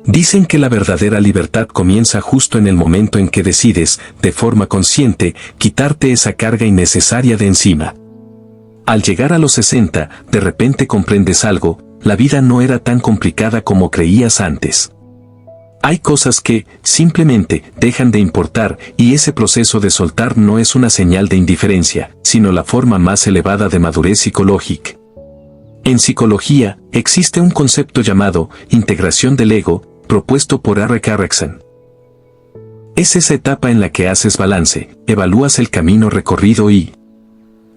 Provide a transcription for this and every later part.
Dicen que la verdadera libertad comienza justo en el momento en que decides, de forma consciente, quitarte esa carga innecesaria de encima. Al llegar a los 60, de repente comprendes algo: la vida no era tan complicada como creías antes. Hay cosas que, simplemente, dejan de importar, y ese proceso de soltar no es una señal de indiferencia, sino la forma más elevada de madurez psicológica. En psicología, existe un concepto llamado integración del ego, propuesto por R. Carrexon. Es esa etapa en la que haces balance, evalúas el camino recorrido y,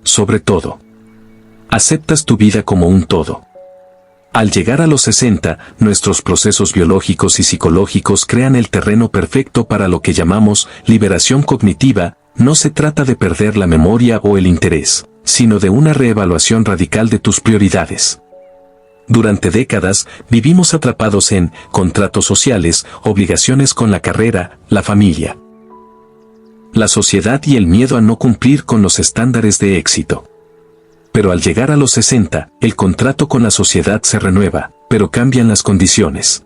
sobre todo, aceptas tu vida como un todo. Al llegar a los 60, nuestros procesos biológicos y psicológicos crean el terreno perfecto para lo que llamamos liberación cognitiva. No se trata de perder la memoria o el interés, sino de una reevaluación radical de tus prioridades. Durante décadas, vivimos atrapados en contratos sociales, obligaciones con la carrera, la familia, la sociedad y el miedo a no cumplir con los estándares de éxito. Pero al llegar a los 60, el contrato con la sociedad se renueva, pero cambian las condiciones.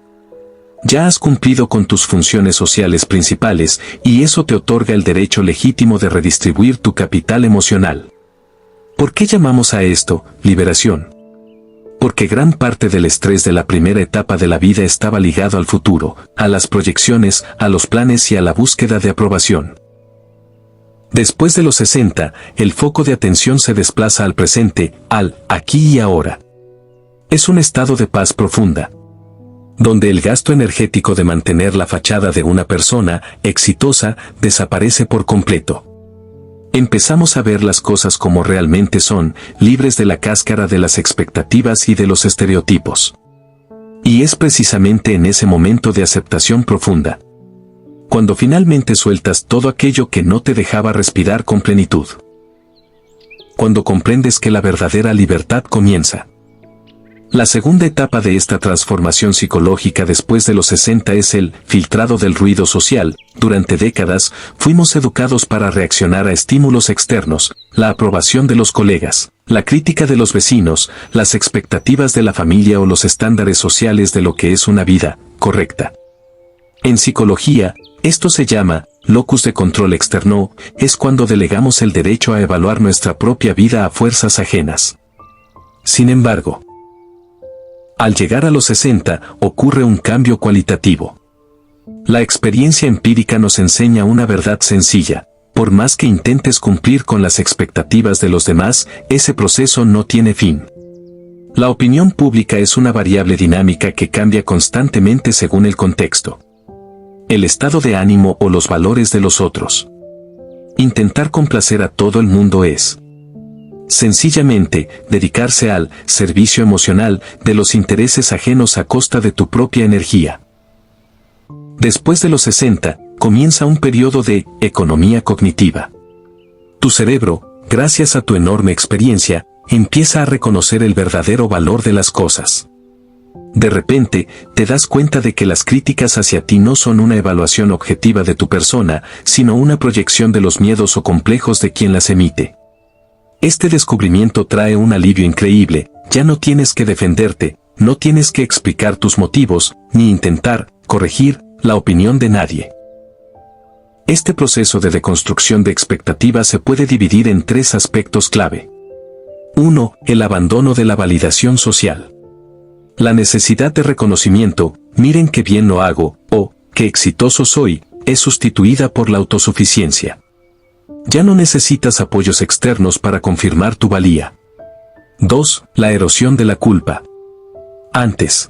Ya has cumplido con tus funciones sociales principales, y eso te otorga el derecho legítimo de redistribuir tu capital emocional. ¿Por qué llamamos a esto liberación? Porque gran parte del estrés de la primera etapa de la vida estaba ligado al futuro, a las proyecciones, a los planes y a la búsqueda de aprobación. Después de los 60, el foco de atención se desplaza al presente, al aquí y ahora. Es un estado de paz profunda, donde el gasto energético de mantener la fachada de una persona exitosa desaparece por completo. Empezamos a ver las cosas como realmente son, libres de la cáscara de las expectativas y de los estereotipos. Y es precisamente en ese momento de aceptación profunda, cuando finalmente sueltas todo aquello que no te dejaba respirar con plenitud. Cuando comprendes que la verdadera libertad comienza. La segunda etapa de esta transformación psicológica después de los 60 es el filtrado del ruido social. Durante décadas, fuimos educados para reaccionar a estímulos externos, la aprobación de los colegas, la crítica de los vecinos, las expectativas de la familia o los estándares sociales de lo que es una vida correcta. En psicología, esto se llama locus de control externo, es cuando delegamos el derecho a evaluar nuestra propia vida a fuerzas ajenas. Sin embargo, al llegar a los 60, ocurre un cambio cualitativo. La experiencia empírica nos enseña una verdad sencilla: por más que intentes cumplir con las expectativas de los demás, ese proceso no tiene fin. La opinión pública es una variable dinámica que cambia constantemente según el contexto, el estado de ánimo o los valores de los otros. Intentar complacer a todo el mundo es, sencillamente, dedicarse al servicio emocional de los intereses ajenos a costa de tu propia energía. Después de los 60, comienza un periodo de economía cognitiva. Tu cerebro, gracias a tu enorme experiencia, empieza a reconocer el verdadero valor de las cosas. De repente, te das cuenta de que las críticas hacia ti no son una evaluación objetiva de tu persona, sino una proyección de los miedos o complejos de quien las emite. Este descubrimiento trae un alivio increíble: ya no tienes que defenderte, no tienes que explicar tus motivos, ni intentar corregir la opinión de nadie. Este proceso de deconstrucción de expectativas se puede dividir en 3 aspectos clave. 1. El abandono de la validación social. La necesidad de reconocimiento, miren qué bien lo hago, o qué exitoso soy, es sustituida por la autosuficiencia. Ya no necesitas apoyos externos para confirmar tu valía. 2. La erosión de la culpa. Antes,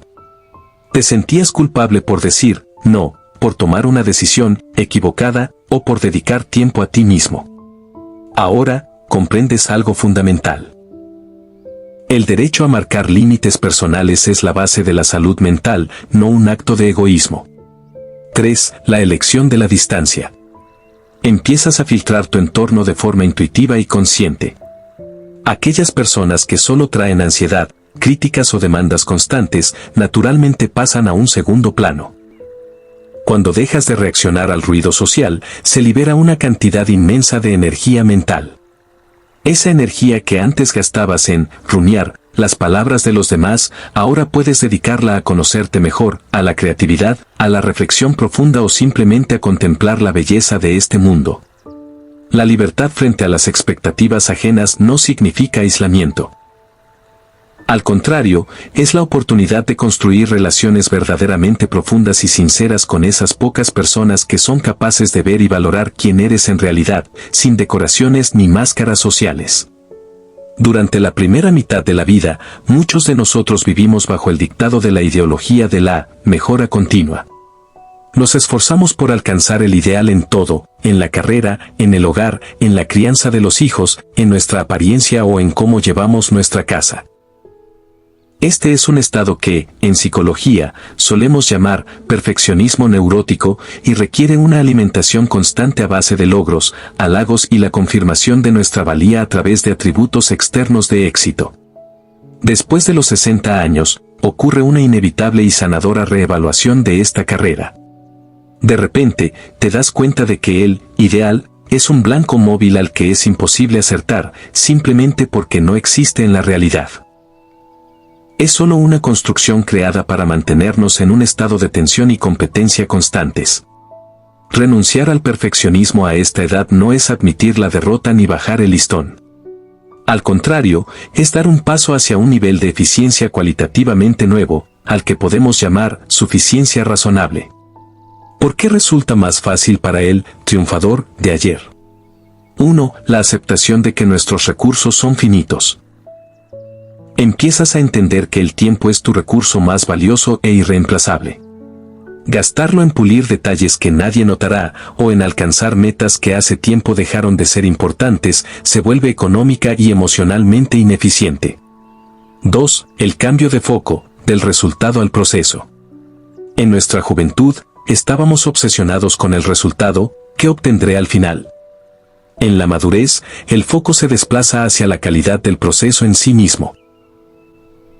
te sentías culpable por decir no, por tomar una decisión equivocada, o por dedicar tiempo a ti mismo. Ahora, comprendes algo fundamental. El derecho a marcar límites personales es la base de la salud mental, no un acto de egoísmo. 3. La elección de la distancia. Empiezas a filtrar tu entorno de forma intuitiva y consciente. Aquellas personas que solo traen ansiedad, críticas o demandas constantes, naturalmente pasan a un segundo plano. Cuando dejas de reaccionar al ruido social, se libera una cantidad inmensa de energía mental. Esa energía que antes gastabas en rumiar las palabras de los demás, ahora puedes dedicarla a conocerte mejor, a la creatividad, a la reflexión profunda o simplemente a contemplar la belleza de este mundo. La libertad frente a las expectativas ajenas no significa aislamiento. Al contrario, es la oportunidad de construir relaciones verdaderamente profundas y sinceras con esas pocas personas que son capaces de ver y valorar quién eres en realidad, sin decoraciones ni máscaras sociales. Durante la primera mitad de la vida, muchos de nosotros vivimos bajo el dictado de la ideología de la mejora continua. Nos esforzamos por alcanzar el ideal en todo, en la carrera, en el hogar, en la crianza de los hijos, en nuestra apariencia o en cómo llevamos nuestra casa. Este es un estado que, en psicología, solemos llamar perfeccionismo neurótico y requiere una alimentación constante a base de logros, halagos y la confirmación de nuestra valía a través de atributos externos de éxito. Después de los 60 años, ocurre una inevitable y sanadora reevaluación de esta carrera. De repente, te das cuenta de que el ideal es un blanco móvil al que es imposible acertar, simplemente porque no existe en la realidad. Es solo una construcción creada para mantenernos en un estado de tensión y competencia constantes. Renunciar al perfeccionismo a esta edad no es admitir la derrota ni bajar el listón. Al contrario, es dar un paso hacia un nivel de eficiencia cualitativamente nuevo, al que podemos llamar suficiencia razonable. ¿Por qué resulta más fácil para el triunfador de ayer? 1. La aceptación de que nuestros recursos son finitos. Empiezas a entender que el tiempo es tu recurso más valioso e irreemplazable. Gastarlo en pulir detalles que nadie notará o en alcanzar metas que hace tiempo dejaron de ser importantes se vuelve económica y emocionalmente ineficiente. 2. El cambio de foco, del resultado al proceso. En nuestra juventud, estábamos obsesionados con el resultado, ¿qué obtendré al final? En la madurez, el foco se desplaza hacia la calidad del proceso en sí mismo.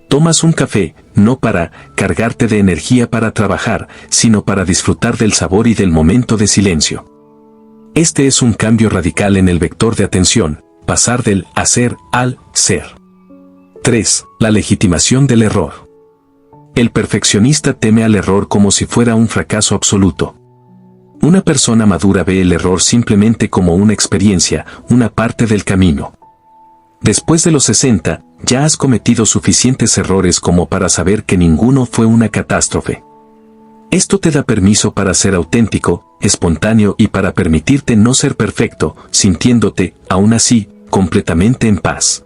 Tomas un café, no para cargarte de energía para trabajar, sino para disfrutar del sabor y del momento de silencio. Este es un cambio radical en el vector de atención, pasar del hacer al ser. 3. La legitimación del error. El perfeccionista teme al error como si fuera un fracaso absoluto. Una persona madura ve el error simplemente como una experiencia, una parte del camino. Después de los 60, ya has cometido suficientes errores como para saber que ninguno fue una catástrofe. Esto te da permiso para ser auténtico, espontáneo y para permitirte no ser perfecto, sintiéndote, aún así, completamente en paz.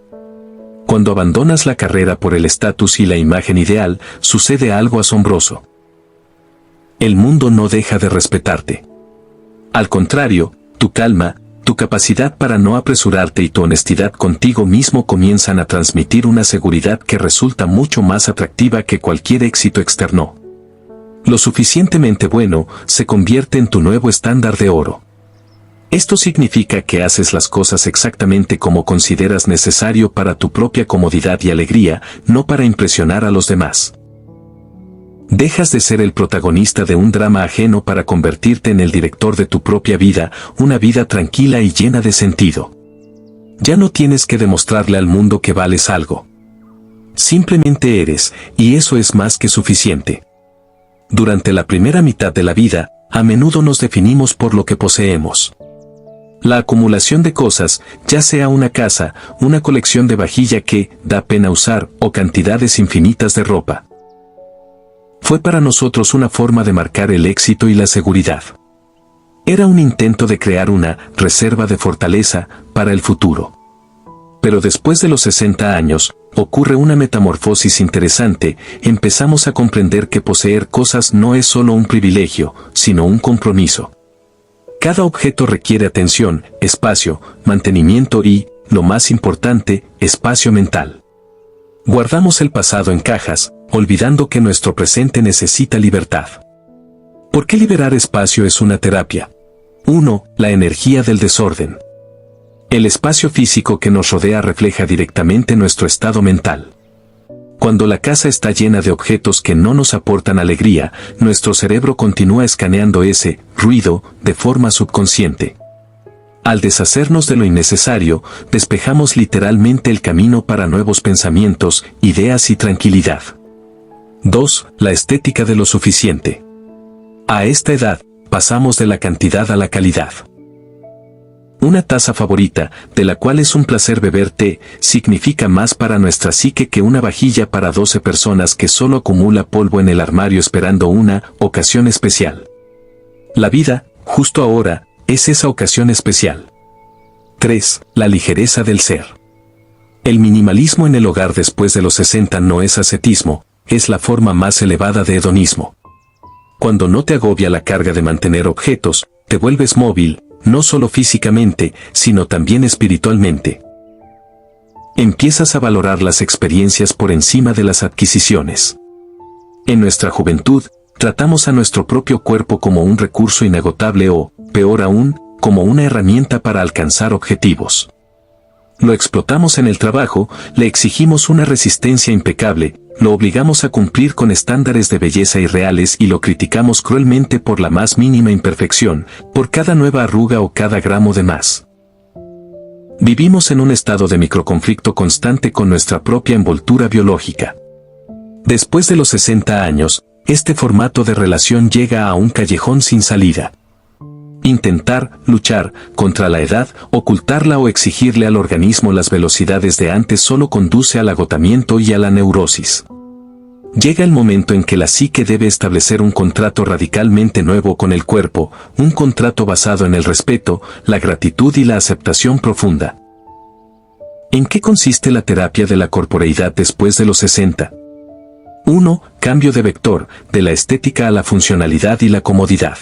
Cuando abandonas la carrera por el estatus y la imagen ideal, sucede algo asombroso. El mundo no deja de respetarte. Al contrario, tu calma, tu capacidad para no apresurarte y tu honestidad contigo mismo comienzan a transmitir una seguridad que resulta mucho más atractiva que cualquier éxito externo. Lo suficientemente bueno se convierte en tu nuevo estándar de oro. Esto significa que haces las cosas exactamente como consideras necesario para tu propia comodidad y alegría, no para impresionar a los demás. Dejas de ser el protagonista de un drama ajeno para convertirte en el director de tu propia vida, una vida tranquila y llena de sentido. Ya no tienes que demostrarle al mundo que vales algo. Simplemente eres, y eso es más que suficiente. Durante la primera mitad de la vida, a menudo nos definimos por lo que poseemos. La acumulación de cosas, ya sea una casa, una colección de vajilla que da pena usar o cantidades infinitas de ropa. Fue para nosotros una forma de marcar el éxito y la seguridad. Era un intento de crear una reserva de fortaleza para el futuro. Pero después de los 60 años, ocurre una metamorfosis interesante, empezamos a comprender que poseer cosas no es solo un privilegio, sino un compromiso. Cada objeto requiere atención, espacio, mantenimiento y, lo más importante, espacio mental. Guardamos el pasado en cajas, olvidando que nuestro presente necesita libertad. ¿Por qué liberar espacio es una terapia? 1. La energía del desorden. El espacio físico que nos rodea refleja directamente nuestro estado mental. Cuando la casa está llena de objetos que no nos aportan alegría, nuestro cerebro continúa escaneando ese ruido de forma subconsciente. Al deshacernos de lo innecesario, despejamos literalmente el camino para nuevos pensamientos, ideas y tranquilidad. 2. La estética de lo suficiente. A esta edad, pasamos de la cantidad a la calidad. Una taza favorita, de la cual es un placer beber té, significa más para nuestra psique que una vajilla para 12 personas que solo acumula polvo en el armario esperando una ocasión especial. La vida, justo ahora, es esa ocasión especial. 3. La ligereza del ser. El minimalismo en el hogar después de los 60 no es ascetismo, es la forma más elevada de hedonismo. Cuando no te agobia la carga de mantener objetos, te vuelves móvil, no solo físicamente, sino también espiritualmente. Empiezas a valorar las experiencias por encima de las adquisiciones. En nuestra juventud, tratamos a nuestro propio cuerpo como un recurso inagotable o, peor aún, como una herramienta para alcanzar objetivos. Lo explotamos en el trabajo, le exigimos una resistencia impecable, lo obligamos a cumplir con estándares de belleza irreales y lo criticamos cruelmente por la más mínima imperfección, por cada nueva arruga o cada gramo de más. Vivimos en un estado de microconflicto constante con nuestra propia envoltura biológica. Después de los 60 años, este formato de relación llega a un callejón sin salida. Intentar, luchar, contra la edad, ocultarla o exigirle al organismo las velocidades de antes solo conduce al agotamiento y a la neurosis. Llega el momento en que la psique debe establecer un contrato radicalmente nuevo con el cuerpo, un contrato basado en el respeto, la gratitud y la aceptación profunda. ¿En qué consiste la terapia de la corporeidad después de los 60? 1. Cambio de vector, de la estética a la funcionalidad y la comodidad.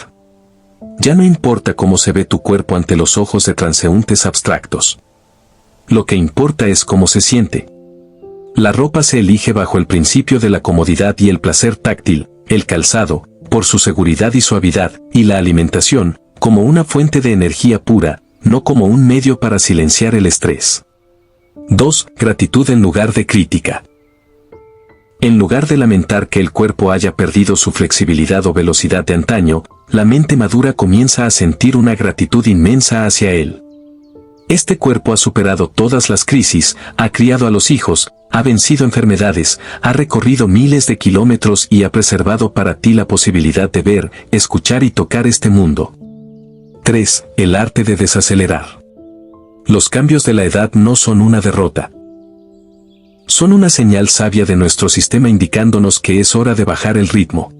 Ya no importa cómo se ve tu cuerpo ante los ojos de transeúntes abstractos. Lo que importa es cómo se siente. La ropa se elige bajo el principio de la comodidad y el placer táctil, el calzado, por su seguridad y suavidad, y la alimentación, como una fuente de energía pura, no como un medio para silenciar el estrés. 2. Gratitud en lugar de crítica. En lugar de lamentar que el cuerpo haya perdido su flexibilidad o velocidad de antaño, la mente madura comienza a sentir una gratitud inmensa hacia él. Este cuerpo ha superado todas las crisis, ha criado a los hijos, ha vencido enfermedades, ha recorrido miles de kilómetros y ha preservado para ti la posibilidad de ver, escuchar y tocar este mundo. 3. El arte de desacelerar. Los cambios de la edad no son una derrota. Son una señal sabia de nuestro sistema indicándonos que es hora de bajar el ritmo.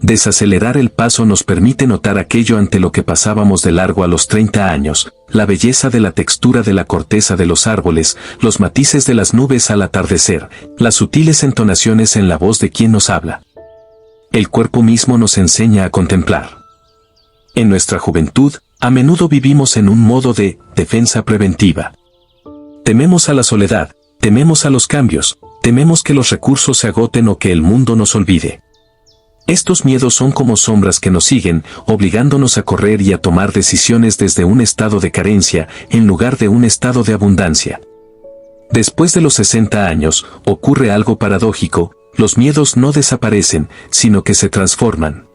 Desacelerar el paso nos permite notar aquello ante lo que pasábamos de largo a los 30 años, la belleza de la textura de la corteza de los árboles, los matices de las nubes al atardecer, las sutiles entonaciones en la voz de quien nos habla. El cuerpo mismo nos enseña a contemplar. En nuestra juventud, a menudo vivimos en un modo de defensa preventiva. Tememos a la soledad, tememos a los cambios, tememos que los recursos se agoten o que el mundo nos olvide. Estos miedos son como sombras que nos siguen, obligándonos a correr y a tomar decisiones desde un estado de carencia, en lugar de un estado de abundancia. Después de los 60 años, ocurre algo paradójico, los miedos no desaparecen, sino que se transforman.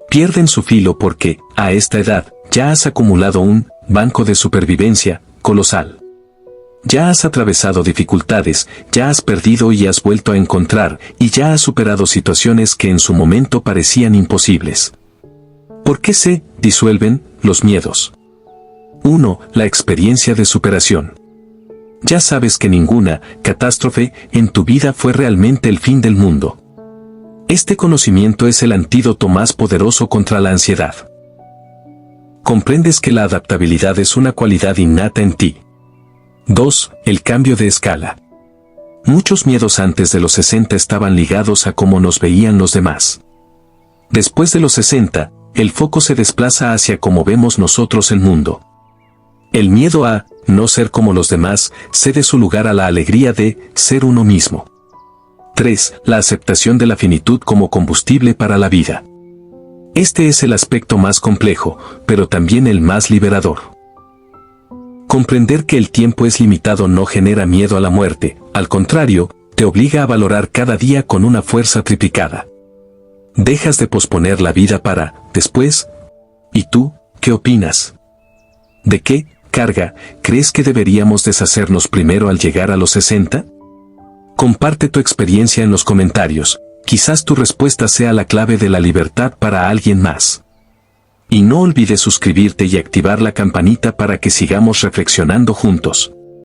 Pierden su filo porque, a esta edad, ya has acumulado un banco de supervivencia colosal. Ya has atravesado dificultades, ya has perdido y has vuelto a encontrar, y ya has superado situaciones que en su momento parecían imposibles. ¿Por qué se disuelven los miedos? 1. La experiencia de superación. Ya sabes que ninguna catástrofe en tu vida fue realmente el fin del mundo. Este conocimiento es el antídoto más poderoso contra la ansiedad. Comprendes que la adaptabilidad es una cualidad innata en ti. 2. El cambio de escala. Muchos miedos antes de los 60 estaban ligados a cómo nos veían los demás. Después de los 60, el foco se desplaza hacia cómo vemos nosotros el mundo. El miedo a no ser como los demás cede su lugar a la alegría de ser uno mismo. 3. La aceptación de la finitud como combustible para la vida. Este es el aspecto más complejo, pero también el más liberador. Comprender que el tiempo es limitado no genera miedo a la muerte, al contrario, te obliga a valorar cada día con una fuerza triplicada. Dejas de posponer la vida para, después. ¿Y tú, qué opinas? ¿De qué carga crees que deberíamos deshacernos primero al llegar a los 60? Comparte tu experiencia en los comentarios, quizás tu respuesta sea la clave de la libertad para alguien más. Y no olvides suscribirte y activar la campanita para que sigamos reflexionando juntos.